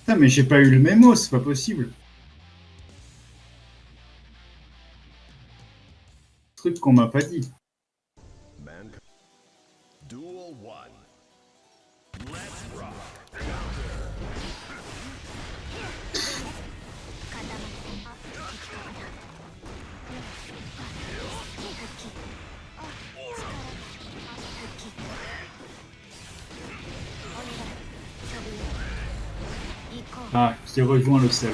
Putain, mais j'ai pas eu le mémo, c'est pas possible. Truc qu'on m'a pas dit. Duel 1. Let's rock. Ah, je t'ai rejoint le sel.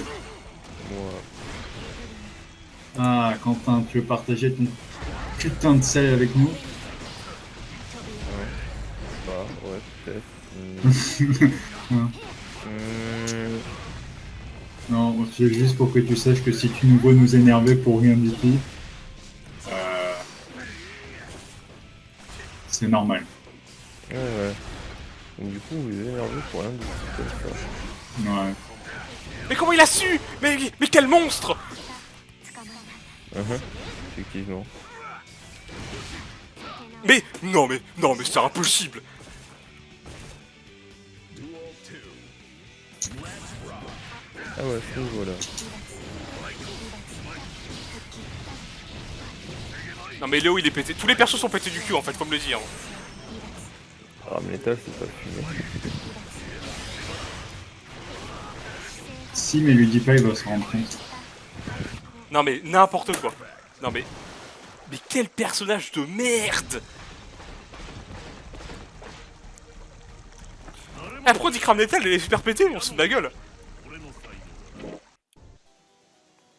Moi, Ah, Quentin, tu veux partager ton putain de sel avec nous? hein, bah, ouais, peut-être. Hein. Hmm, Non, c'est juste pour que tu saches que si tu nous vois nous énerver pour rien du tout, euh, c'est normal. ouais, ouais. Donc, du coup, vous êtes énervé pour rien du tout comme ça. Ouais. Mais comment il a su? Mais quel monstre! Effectivement. Mais non mais c'est impossible! Ah ouais, ce niveau-là. Non mais Léo il est pété. Tous les persos sont pétés du cul en fait, faut me le dire. Ah, mais l'étal, c'est pas fumé. Si, mais lui dis pas, il va se rendre compte. Non mais n'importe quoi. Non mais... Mais quel personnage de merde! Ah pourquoi on dit crame l'étal, elle est super pétée, on se fout de la gueule!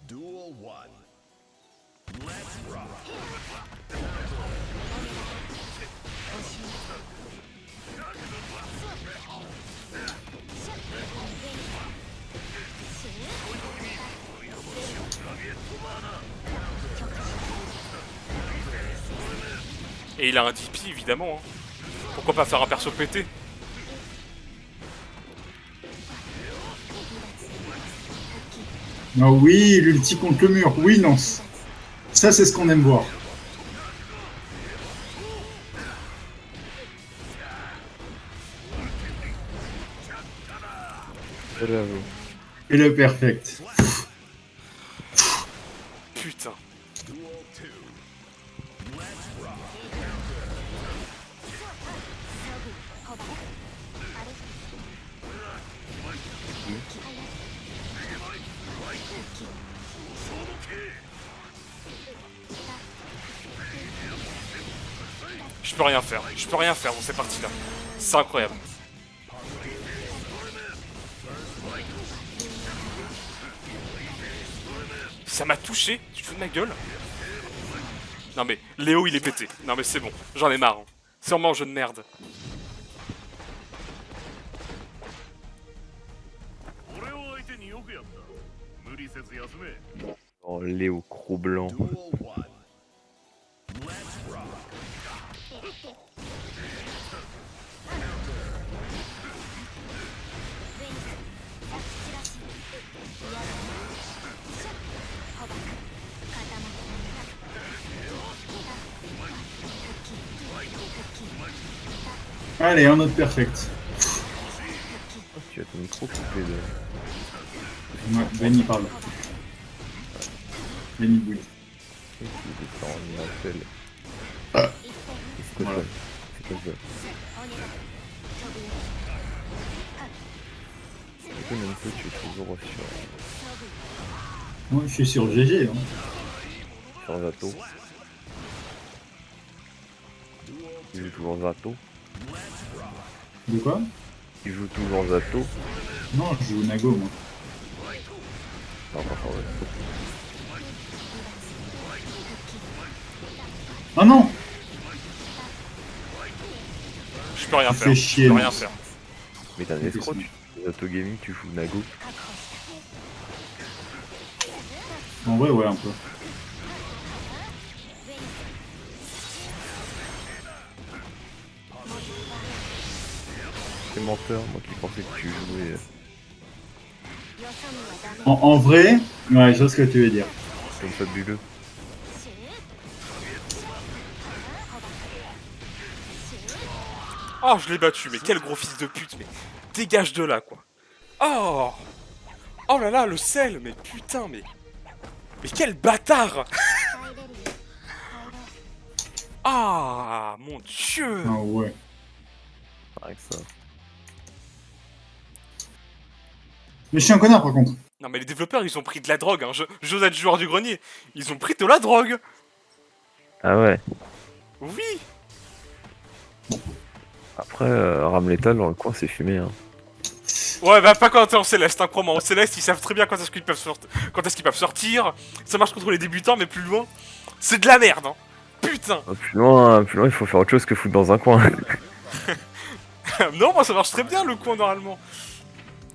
Duel 1. Let's rock. Et il a un DP évidemment, hein. Pourquoi pas faire un perso pété? Ah oui, l'ulti contre le mur. Oui, non. Ça, c'est ce qu'on aime voir. J'avoue. Et le perfect. Putain. Duel 2. Let's rock. Je peux rien faire, je peux rien faire dans ces parties-là. C'est incroyable. Ça m'a touché, tu te fous de ma gueule? Non mais, Léo il est pété. Non mais c'est bon, j'en ai marre. Hein. C'est vraiment un jeu de merde. Oh, Léo Cro-Blanc. Duel 1. Let's rock. Allez, un autre perfect. Oh, tu as ton micro coupé de... Ouais, Ben il parle. Ben il bouge. Et qui descend en appel. C'est quoi Voilà. ça? C'est quoi ça? Du coup, même si tu es toujours Moi, je suis sur GG. Hein. sur Zato. Il joue toujours Zato. De quoi? Il joue toujours Zato. Non, je joue Nago, moi. Non, pas sur Zato. Ah non! Je peux rien Il faire, fait je chier, peux non. rien faire. Mais t'es un escroc, Zato Gaming, tu joues Nago. En vrai, ouais, un peu. T'es menteur, moi qui pensais que tu jouais. En vrai, ouais, je vois ce que tu veux dire. Comme fabuleux. Oh, je l'ai battu, mais quel gros fils de pute, mais dégage de là, quoi. Oh. Oh là là, le sel, mais putain, mais... Mais quel bâtard. Ah, mon dieu. Ah ouais. Avec ça. Mais je suis un connard par contre. Non mais les développeurs, ils ont pris de la drogue, hein. J'ose être joueur du grenier. Ils ont pris de la drogue. Ah ouais. Oui. Après, rame létal dans le coin, c'est fumé. Hein. Ouais, bah pas quand t'es en Céleste, hein, crois-moi. En Céleste, ils savent très bien quand est-ce qu'ils peuvent sortir. Ça marche contre les débutants, mais plus loin, c'est de la merde, hein. Putain. Plus loin, il faut faire autre chose que foutre dans un coin. Non, moi ça marche très bien le coin normalement.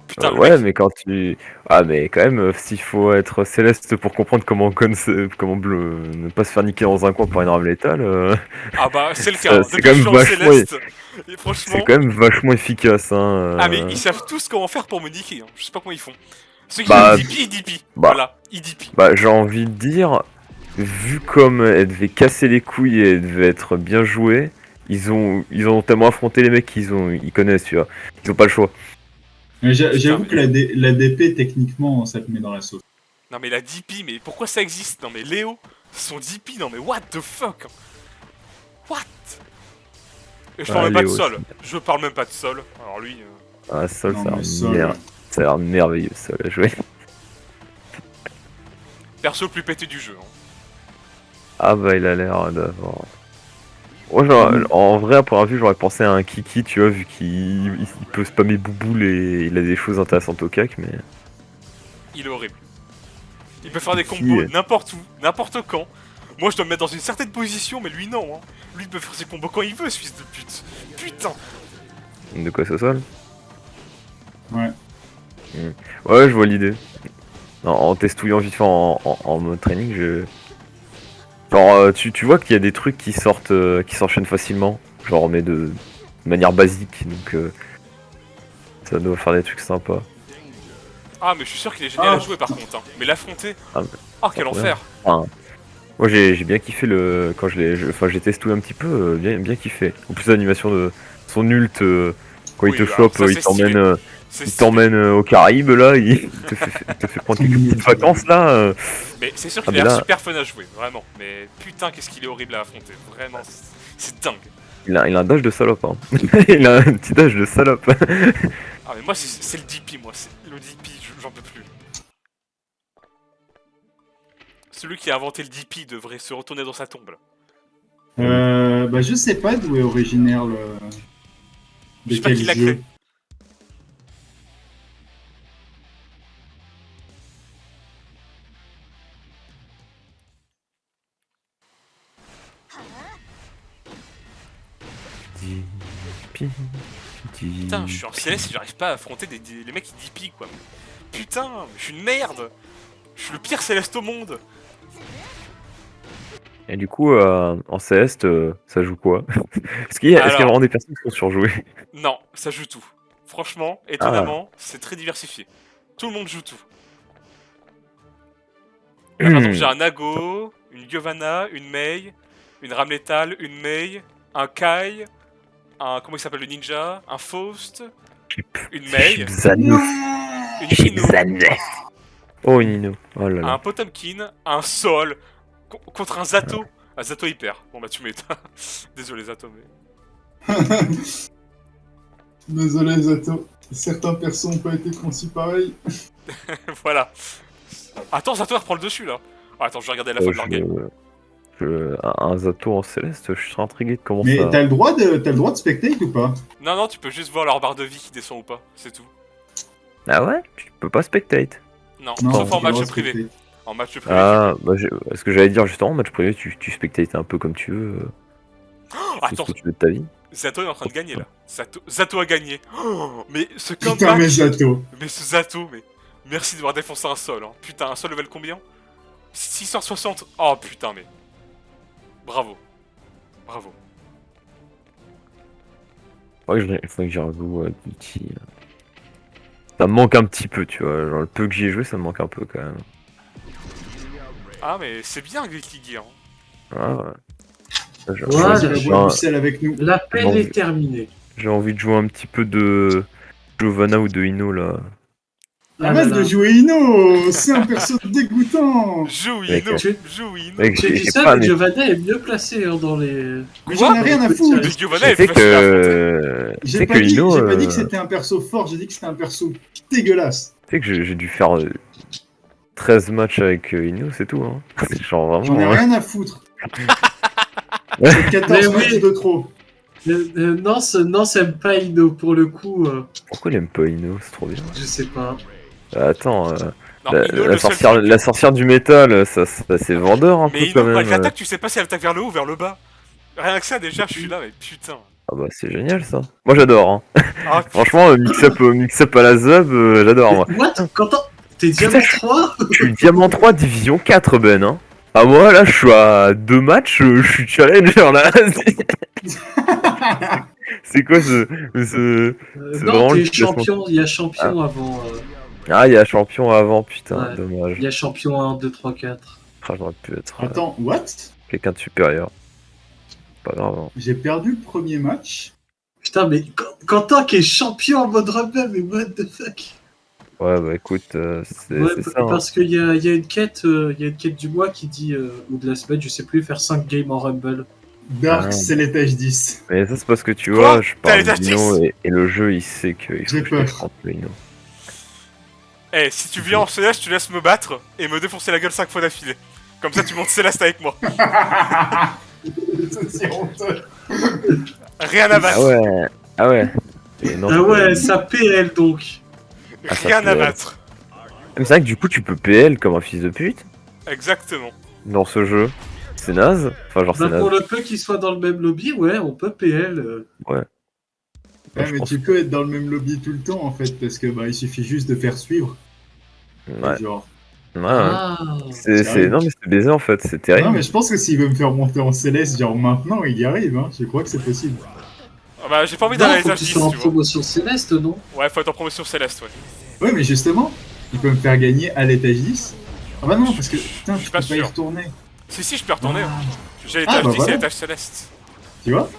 Putain, le Ouais, mec... mais quand tu... Ah, mais quand même, s'il faut être céleste pour comprendre comment bleu... ne pas se faire niquer dans un coin par une rame létale... Ah bah c'est le ça- cas, hein. c'est Depuis quand que je même suis en vachement- Céleste. Et franchement... C'est quand même vachement efficace, hein. Ah mais ils savent tous comment faire pour me niquer, hein. Je sais pas comment ils font. Ceux qui Bah, veulent DP, ils DP. bah. Voilà, ils DP. Bah, j'ai envie de dire, vu comme elle devait casser les couilles et elle devait être bien jouée, ils ont tellement affronté les mecs ils connaissent, tu vois. Ils ont pas le choix. Mais j'avoue mais- que la DP, techniquement, ça te met dans la sauce. Non mais la DP, mais pourquoi ça existe? Non mais Léo, son DP, non mais what the fuck? What? Et je parle Ah, même pas de Léo, Sol. Je parle même pas de Sol. Alors lui... Ah, Sol, Non, ça a mais l'air ça a l'air merveilleux, Sol, à jouer. Perso le plus pété du jeu. Hein. Ah bah, il a l'air d'avoir... Moi, en vrai, à première vue, j'aurais pensé à un Kiki, tu vois, vu qu'il peut spammer bouboule et il a des choses intéressantes au cac, mais... Il est horrible. Il peut faire des Si. combos n'importe où, n'importe quand. Moi je dois me mettre dans une certaine position, mais lui non. Hein. Lui il peut faire ses combos quand il veut, ce fils de pute. Putain. De quoi ça sonne? Ouais. Ouais, je vois l'idée. En testouillant vite fait en mode training, genre, tu vois qu'il y a des trucs qui sortent, qui s'enchaînent facilement, genre mais de manière basique, donc ça doit faire des trucs sympas. Ah mais je suis sûr qu'il est génial à jouer par contre. Hein. Mais l'affronter... Ah, mais Oh quel trop enfer. Enfin, moi j'ai bien kiffé quand j'ai testouillé un petit peu, bien kiffé. En plus l'animation de son ult, quand Oui, il te alors, chope, ça, c'est stylé. C'est il stylé. t'emmène aux Caraïbes là, il te fait prendre quelques petites vacances là. Mais c'est sûr Ah, qu'il a mais l'air là- super fun à jouer, vraiment. Mais putain qu'est-ce qu'il est horrible à affronter. Vraiment, c'est dingue. Il a un dash de salope, hein. Il a un petit dash de salope. Ah mais moi c'est le DP, moi. Le DP, j'en peux plus. Celui qui a inventé le DP devrait se retourner dans sa tombe. Là. Bah, je sais pas d'où est originaire le. Je sais pas qui l'a jeu. créé. Putain, je suis en CLS et j'arrive pas à affronter les mecs qui DP quoi. Putain, je suis une merde. Je suis le pire Céleste au monde. Et du coup, en Céleste, ça joue quoi? Est-ce qu'il y a vraiment des personnes qui sont surjouées? Non, ça joue tout. Franchement, Ah. étonnamment, c'est très diversifié. Tout le monde joue tout. Là, par exemple, j'ai un Nago, une Giovanna, une Mei, une Rame létale, une Mei, un Kai, un... comment il s'appelle le ninja, un Faust, une Mei, une Nino, Oh, Nino. Oh là là. un Potemkin, un Sol, contre un Zato. Un Zato hyper. Bon bah tu m'éteins. Désolé Zato, mais... Désolé, Zato. Certains persos ont pas été conçus pareil. Voilà. Attends, Zato reprend le dessus là. Ah, attends, je vais regarder la fin de leur game. Un Zato en Céleste, je serais intrigué de comment Mais ça... t'as le droit de spectate ou pas? Non, non, tu peux juste voir leur barre de vie qui descend ou pas, c'est tout. Ah ouais? Tu peux pas spectate. Non, Non, sauf t'as en pas le droit match de privé. spectate. En match privé. Ah, bah, ce que j'allais dire justement, en match privé, tu spectates un peu comme tu veux. Oh, Tu fais attends, ce que tu veux de ta vie. Zato est en train de gagner là. Zato a gagné. Oh, mais ce Putain, comeback. mais Zato. Mais ce Zato, mais. Merci d'avoir défoncé un sol. Hein. Putain, un sol level combien 660. Oh putain, mais. Bravo. Bravo. Il faudrait que j'y rejoue Guilty. Ça me manque un petit peu, tu vois. Genre, le peu que j'y ai joué, ça me manque un peu quand même. Ah, mais c'est bien Guilty Gear. Hein. Ah ouais. Voilà, Vas-y, boire du sel avec nous. L'appel Bon. est terminé. J'ai envie de jouer un petit peu de Giovanna ou de Ino là. Arrête de jouer Ino. C'est un perso dégoûtant. Joue Mec, Ino, tu- joue Ino. Mec, J'ai dit j'ai ça, pas, mais mais Giovanna est mieux placé hein, dans les. Mais j'en ai rien à foutre. Mais Giovanna je est sais facile à affronter. que... Tu J'ai sais pas, que dit, Ino... j'ai pas dit que c'était un perso fort, j'ai dit que c'était un perso dégueulasse. Tu sais que j'ai dû faire 13 matchs avec Ino, c'est tout. Hein. Genre vraiment... J'en ai hein. rien à foutre. C'est 14 Mais matchs oui. de trop. Nance aime pas Ino pour le coup. Pourquoi il aime pas Ino? C'est trop bien. Je sais pas. Attends, Non, la, Ino, la le seul sorcière, truc- la sorcière du métal, c'est vendeur un peu Mais quand Ino, avec même. l'attaque, tu sais pas si elle attaque vers le haut ou vers le bas. Rien que ça, déjà, je suis là, mais putain. Ah bah c'est génial ça. Moi j'adore. Hein. Ah, Franchement, mix-up à la Zub, j'adore moi. What Quentin, t'es diamant 3 Je suis diamant 3 division 4 Ben. Hein. Ah moi là je suis à 2 matchs, je suis challenger là. C'est quoi ce... C'est Non, vraiment t'es le classement. champion, il y a champion avant. Ah il y a champion avant, putain, Ouais. dommage. Il y a champion 1, 2, 3, 4. Ah, j'aurais pu être Attends, what? quelqu'un de supérieur. Pas grave. Hein. J'ai perdu le premier match. Putain, mais Quentin qui est champion en mode rebelle, mais what the fuck? Ouais bah écoute, c'est Ouais, ça. Hein. parce qu'il y a une quête, du mois qui dit, ou de la semaine, je sais plus, faire 5 games en Rumble. Dark, Ah. c'est l'étage 10. Mais ça c'est parce que tu Quoi vois, je T'as parle l'étage d'Ino 10? et le jeu il sait qu'il faut J'ai que je peur. t'affronte le Ino. Eh, si tu viens en Céleste, tu laisses me battre et me défoncer la gueule 5 fois d'affilée. Comme ça, tu montes Céleste avec moi. C'est honteux. Rien à battre. Ah ouais, ah ouais. Et non, Ah ouais, ça PL donc. Ah, ça Rien à fait- battre. Mais c'est vrai que du coup tu peux PL comme un fils de pute Exactement. dans ce jeu. C'est naze. Enfin genre c'est Bah, naze. pour le peu qu'ils soient dans le même lobby, ouais, on peut PL. Ouais, je mais pense tu peux être dans le même lobby tout le temps en fait, parce que bah il suffit juste de faire suivre. Ouais, Genre. ouais, ouais. Ah, C'est... Non mais c'est baisé en fait, c'est terrible. Non mais je pense que s'il veut me faire monter en céleste, genre maintenant, il y arrive, hein. Je crois que c'est possible. Ah bah, j'ai pas envie non, d'aller à faut l'étage qu'ils 10, soient en tu vois. promotion céleste, non? Ouais, faut être en promotion Céleste, ouais. Ouais, mais justement, il peut me faire gagner à l'étage 10. Ah bah non, parce que putain, suis je pas peux pas y sûr. retourner. Si, je peux retourner. Ah, Hein. J'ai l'étage bah 10 voilà. et l'étage Céleste. tu vois.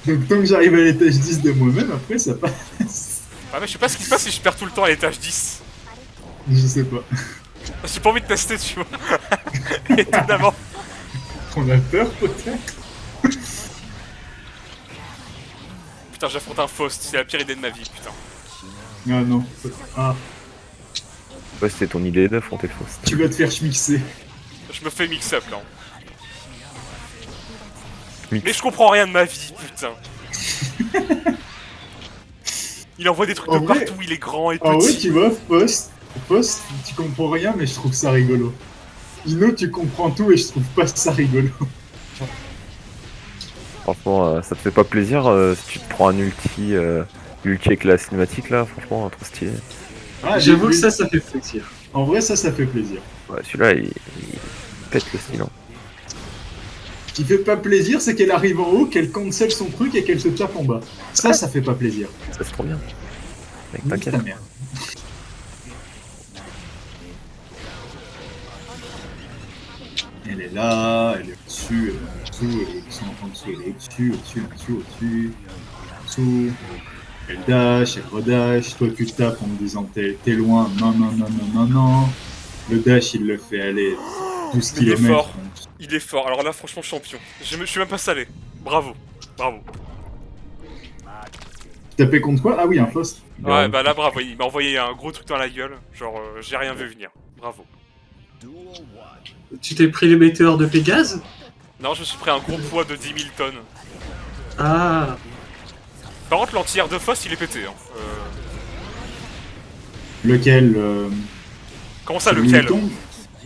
Donc tant que j'arrive à l'étage 10 de moi-même, après ça passe. Ah, mais je sais pas ce qui se passe si je perds tout le temps à l'étage 10. Je sais pas. J'ai pas envie de tester, tu vois. Étonnamment. On a peur peut-être. Putain, j'affronte un Faust, c'est la pire idée de ma vie, putain. Ah non. Ah, Ouais, c'était ton idée d'affronter le Faust. tu vas te faire schmixer. Je me fais mix-up là. Mix. Mais je comprends rien de ma vie, putain. Il envoie des trucs En de vrai- partout, il est grand et Ah ouais, petit. tu vois, Post, tu comprends rien, mais je trouve ça rigolo. Ino, tu comprends tout et je trouve pas ça rigolo. Franchement, ça te fait pas plaisir si tu te prends un ulti avec la cinématique là, franchement, trop stylé. Ah, J'avoue que lui, ça fait plaisir. En vrai, ça fait plaisir. Ouais, celui-là il pète le style. Hein. Ce qui fait pas plaisir, c'est qu'elle arrive en haut, qu'elle cancelle son truc et qu'elle se tape en bas. Ça fait pas plaisir. Ça c'est trop bien. Mec, Nique t'inquiète. ta mère. Elle est là, elle est au-dessus, elle est en dessous, elle est en dessous, elle est au-dessus, au-dessus, au-dessus, au-dessus, au-dessous. Elle dash, elle redash, toi tu tapes en me disant t'es loin, non, non, non, non, non, non. Le dash il le fait aller tout ce Mais qu'il il est est fort. mettre. Il est fort, alors là, franchement, champion. Je suis même pas salé. Bravo. Bravo. Taper contre quoi? Ah oui, un Faust. Ouais, bah là, bravo. Il m'a envoyé un gros truc dans la gueule. Genre, j'ai rien vu venir. Bravo. Duel 1. Tu t'es pris les météores de Pégase? Non, je me suis pris un gros poids de 10 000 tonnes. Ah, Par contre, l'anti-air de Foss, il est pété. Hein. Lequel Comment ça, celui où lequel il tombe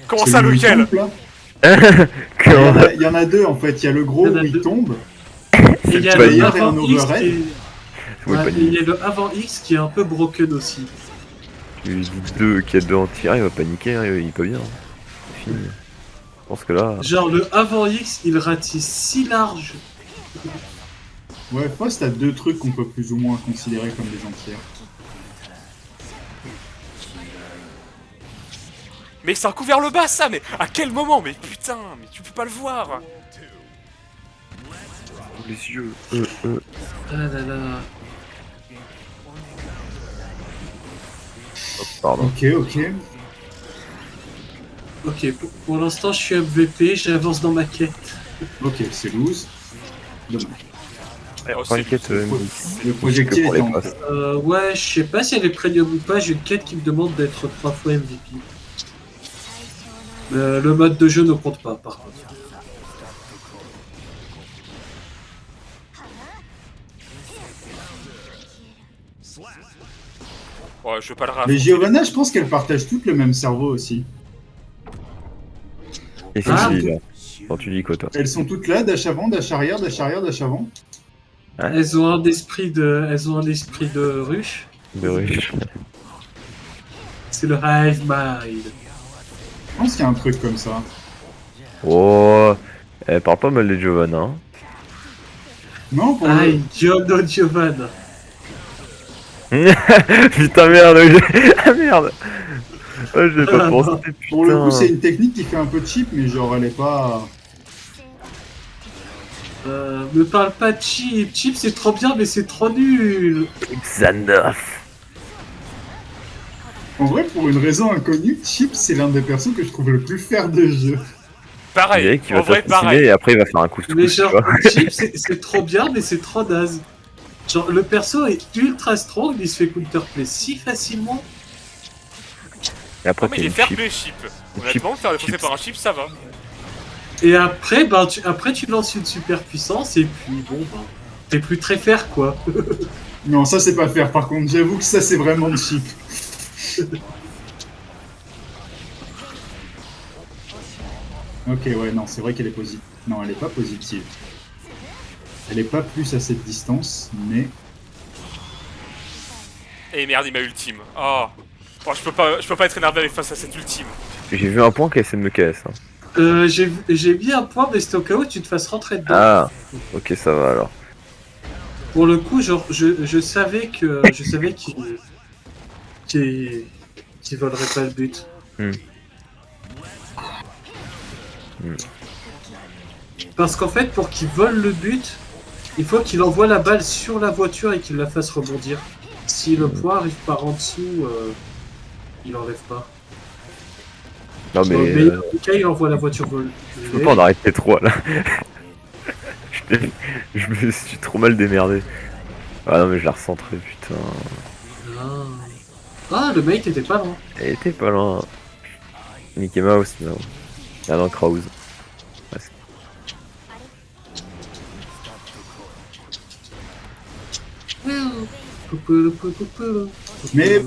Comment Celui ça, où il lequel tombe, là Comment Il y en a deux en fait, il y a le gros Il y en a où il deux. tombe. et il y a pas le dire. avant Un X overhead. qui est... Ouais, Ouais, pas et dit. il y a le avant X qui est un peu broken aussi. Tu lui dis qu'il y a deux anti-air, il va paniquer, hein, il est pas bien. Hein. C'est fini. Je pense que là. Genre le avant X, il ratisse si large. Ouais, Faust a deux trucs qu'on peut plus ou moins considérer comme des entières. Mais c'est un coup vers le bas, ça. Mais à quel moment? Mais putain, mais tu peux pas le voir. Les yeux. Ah là là. Pardon. Ok. Ok, pour l'instant, je suis MVP, j'avance dans ma quête. Ok, c'est loose. Dommage. Oh, Prends une c'est- quête, Le projectile pour était les en passes. Ouais, je sais pas si elle est premium ou pas, j'ai une quête qui me demande d'être 3 fois MVP. Le mode de jeu ne compte pas, par contre. Ouais, je veux pas le Les raconter. Giovanna, je pense qu'elles partagent toutes le même cerveau aussi. Et si Ah, tu dis là quand tu dis quoi, toi? Elles sont toutes là, dash avant, dash arrière, dash arrière, dash avant. Elles ont un esprit de ruche. De riche. C'est le hive mind. Je pense qu'il y a un truc comme ça. Oh, elle parle pas mal de Giovanna. Hein. Non, pour Aïe, Giorno Giovanna. Putain, merde, ah merde. Oh, je l'ai pas pensé, pour le coup, c'est putain. une technique qui fait un peu cheap, mais genre, elle est pas... Me parle pas de Chip. Chip, c'est trop bien, mais c'est trop nul. Xandalf. En vrai, pour une raison inconnue, Chip, c'est l'un des persos que je trouve le plus fair de jeu. Il Pareil, qui en va vrai, t'assassiner pareil. et après il va faire un couscous. Mais tu genre, vois. Chip, c'est trop bien, mais c'est trop naze. Genre, le perso est ultra strong, il se fait counterplay si facilement. Et après, Non, mais t'as il est une fair chip. play, chip. Une Honnêtement, chip. faire défoncer Chips. par un chip, ça va. Et après, ben, après tu lances une super puissance, et puis bon, ben, t'es plus très fair, quoi. Non, ça, c'est pas fair. Par contre, j'avoue que ça, c'est vraiment cheap. Ok, ouais, non, c'est vrai qu'elle est positive. Non, elle est pas positive. Elle est pas plus à cette distance, mais... Et merde, il m'a ultime. Oh. Bon, je peux pas être énervé avec face à cette ultime. J'ai vu un point qui essaie de me KS. Hein. J'ai mis un point, mais c'était au cas où tu te fasses rentrer dedans. Ah, ok, ça va alors. Pour le coup, genre, je savais qu'il volerait pas le but. Hmm. Parce qu'en fait, pour qu'il vole le but, il faut qu'il envoie la balle sur la voiture et qu'il la fasse rebondir. Si le poids arrive par en dessous, il enlève pas. Non Dans le mais meilleur des cas, il envoie la voiture voler. je peux pas en arrêter trois là. Je me suis trop mal démerdé. Ah non mais je l'ai recentré putain. Ah, le mate était pas loin. Elle était pas loin. Mickey Mouse non. Ah non Krause. Presque. Mais...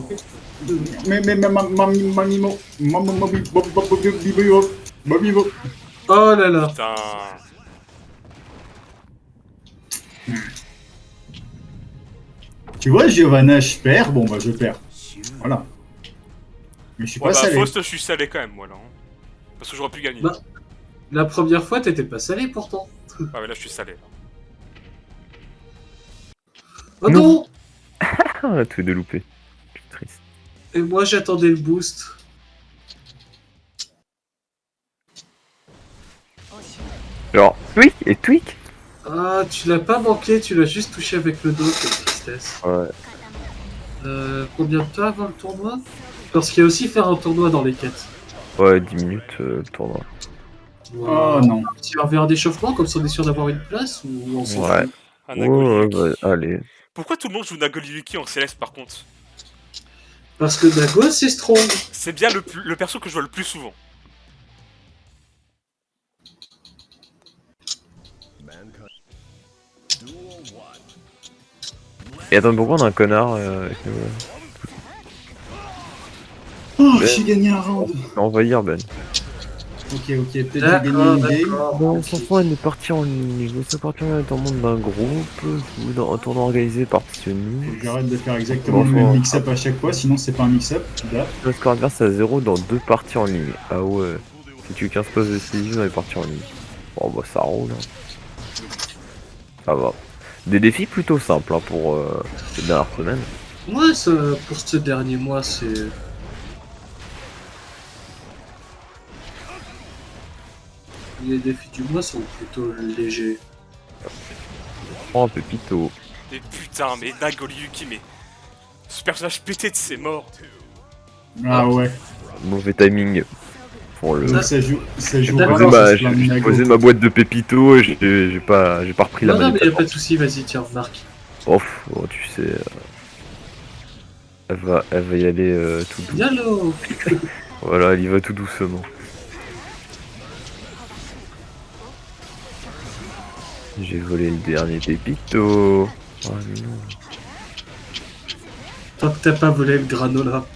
Oh là là. Putain. Tu vois, Giovanna, je perds. Bon, bah, je perds. Voilà. Mais je suis Ouais, pas bah, salé. Faust, je suis salé quand même, moi, là. Hein. Parce que j'aurais pu gagner. Bah. La première fois, t'étais pas salé pourtant. Ah, mais là, je suis salé. Là. Oh Non. non. Ah tout de loupé. Je suis triste. Et moi, j'attendais le boost. Genre tweak et tweak. Ah, tu l'as pas manqué, tu l'as juste touché avec le dos, quelle tristesse. Ouais. Combien de temps avant le tournoi? Parce qu'il y a aussi faire un tournoi dans les quêtes. Ouais 10 minutes le tournoi. Oh non. Un petit RV1 d'échauffement, comme ça on est sûr d'avoir une place, ou on s'en Ouais. fout? Un Ouais, Nagoli ouais, Yuki. allez. Pourquoi tout le monde joue Nagoli Yuki en céleste, par contre? Parce que Nago, c'est strong. C'est bien le perso que je vois le plus souvent. Et attends pourquoi on a un connard avec nous Oh, j'ai gagné un round. envahir Ben. Ok, peut-être j'ai gagné une game. Bon, on s'en fout, elle est partie en ligne. Je veux ça partir dans le monde d'un groupe ou dans un tournoi organisé par Psioni. Faut que j'arrête de faire exactement le même mix-up à chaque fois, sinon c'est pas un mix-up. Là. Le score adverse à 0 dans 2 parties en ligne. Ah ouais. Si tu veux 15 passes décisives dans les parties en ligne. Bon bah ça roule. Hein. Ça va. Des défis plutôt simples hein, pour cette dernière semaine. Moi, ça, pour ce dernier mois, c'est... Les défis du mois sont plutôt légers. Oh Pépito. Mais putain, mais Nagoli Yuki, mais... Ce personnage pété de ses morts. Ah ouais. Mauvais timing pour le. Ça, Ça joue D'accord. vraiment J'ai sur ce plan de j'ai Nago. posé ma boîte de pépito et j'ai pas repris la Non, non, mais manette. y a pas de souci, vas-y, tiens, Marc. Oh, tu sais, elle va y aller tout doux. Yallo. Voilà, elle y va tout doucement. J'ai volé le dernier pépito. Oh non. Tant que t'as pas volé le granola.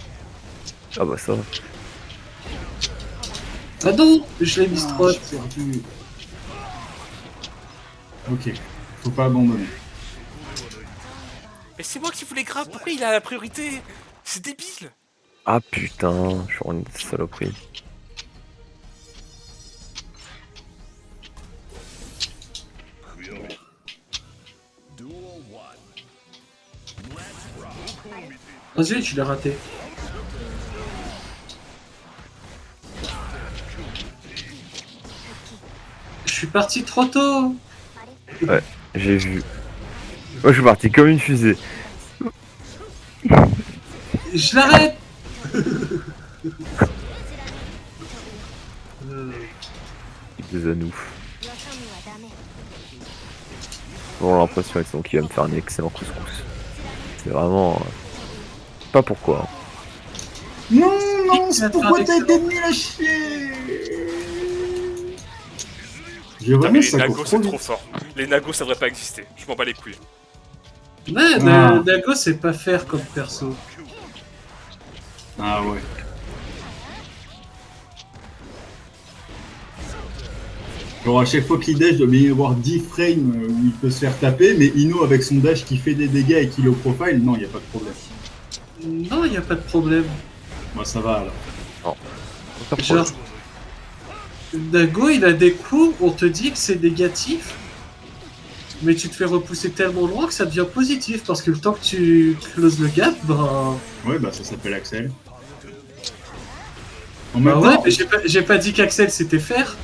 Ah bah ça. Ah non, je l'ai mis Ah, trop. j'ai perdu. Ok, faut pas abandonner. Mais c'est moi qui voulais grave, pourquoi il a la priorité? C'est débile. Ah putain, je suis en une saloperie. Duel 1. Vas-y, tu l'as raté. Je suis parti trop tôt. J'ai vu. Moi je suis parti comme une fusée. Je l'arrête. Des anouf. J'ai l'impression qu'il va me faire un excellent couscous. C'est vraiment. Pas pourquoi. Non, non, Il va c'est te pourquoi faire t'as été mis à chier. J'ai Putain, mais vraiment les ça nagos court c'est trop trop vite. fort. Les nagos ça devrait pas exister. Je m'en bats les couilles. Ouais, Ah. Nago, c'est pas faire comme perso. Ah ouais. Genre à chaque fois qu'il dash, il doit bien y avoir 10 frames où il peut se faire taper, mais Ino avec son dash qui fait des dégâts et qui le profile, non, il n'y a pas de problème. Non, y a pas de problème. Moi ça va alors. Genre, Nago, il a des coups, on te dit que c'est négatif, mais tu te fais repousser tellement loin que ça devient positif, parce que le temps que tu closes le gap, ben... Ouais, bah ça s'appelle Axel. En Bah même ouais, temps, mais j'ai pas dit qu'Axel c'était faire,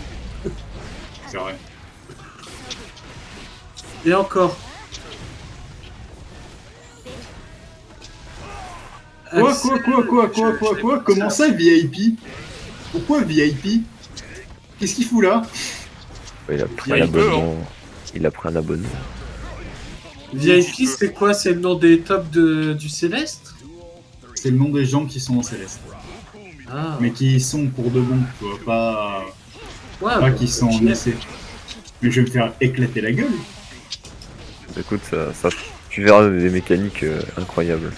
c'est vrai. et encore. Quoi? Comment ça VIP? Pourquoi VIP? Qu'est-ce qu'il fout là? Il a pris Bah, un il peut, abonnement. Il a pris un abonnement. VIP, c'est quoi? C'est le nom des tops du Céleste? C'est le nom des gens qui sont en céleste. Ah, Mais qui y sont pour de bon, tu vois, pas ouais, pas bah, qui sont en ok. essai. Mais je vais me faire éclater la gueule. Écoute, tu verras des mécaniques incroyables.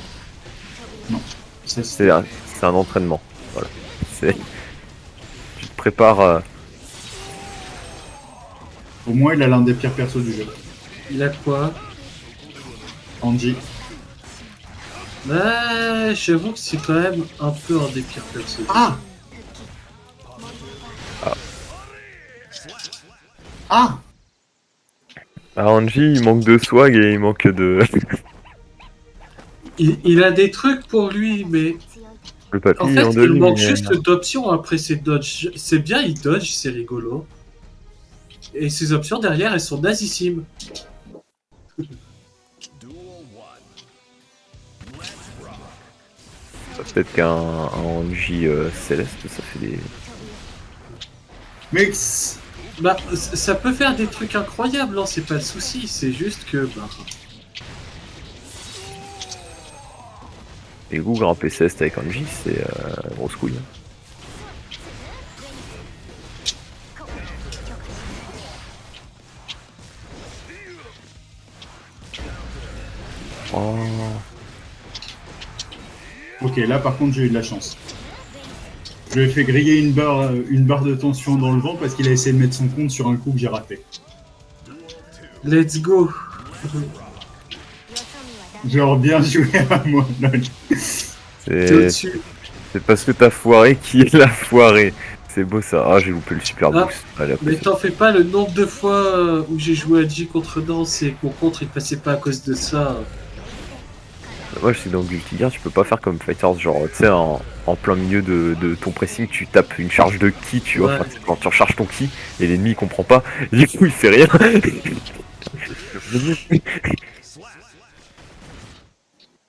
Ça, C'est un entraînement. Voilà. Tu te prépares. Au moins, il a l'un des pires persos du jeu. Il a quoi? Angie. Bah, j'avoue que c'est quand même un peu un des pires persos. Ah Ah À Angie, il manque de swag et il manque de. Il a des trucs pour lui, mais Le papy en fait, en il manque lumière. juste d'options après ses dodges. C'est bien, il dodge, c'est rigolo. Et ses options derrière, elles sont nazissimes. Peut-être qu'un Angie céleste, ça fait des. Mais Bah, ça peut faire des trucs incroyables, hein, c'est pas le souci. C'est juste que, bah, Et Google grimper céleste avec Angie, c'est grosse couille. Oh. ok, là par contre, j'ai eu de la chance. Je lui ai fait griller une barre de tension dans le vent parce qu'il a essayé de mettre son compte sur un coup que j'ai raté. let's go. Genre bien joué à moi, lol. T'es C'est au-dessus. parce que t'as foiré qui est la foirée. C'est beau ça. Ah, j'ai loupé le super Ah, boost. Allez, hop, Mais t'en fais pas, le nombre de fois où j'ai joué à J contre Danse et que mon contre il passait pas à cause de ça. moi, je sais dans Guilty Gear, tu peux pas faire comme Fighters, genre, tu sais, en plein milieu de ton pressing, tu tapes une charge de ki, tu vois, Ouais. enfin, quand tu recharges ton ki, et l'ennemi il comprend pas, et du coup il fait rien.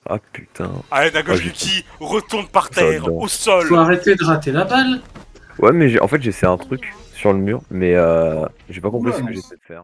Ah putain. Allez, j'ai- Nagojiki, retourne par Ça terre, dedans. au sol. Faut arrêter de rater la balle. Ouais, mais en fait, j'essaie un truc sur le mur, mais j'ai pas compris Oula, ce que non. j'essaie de faire.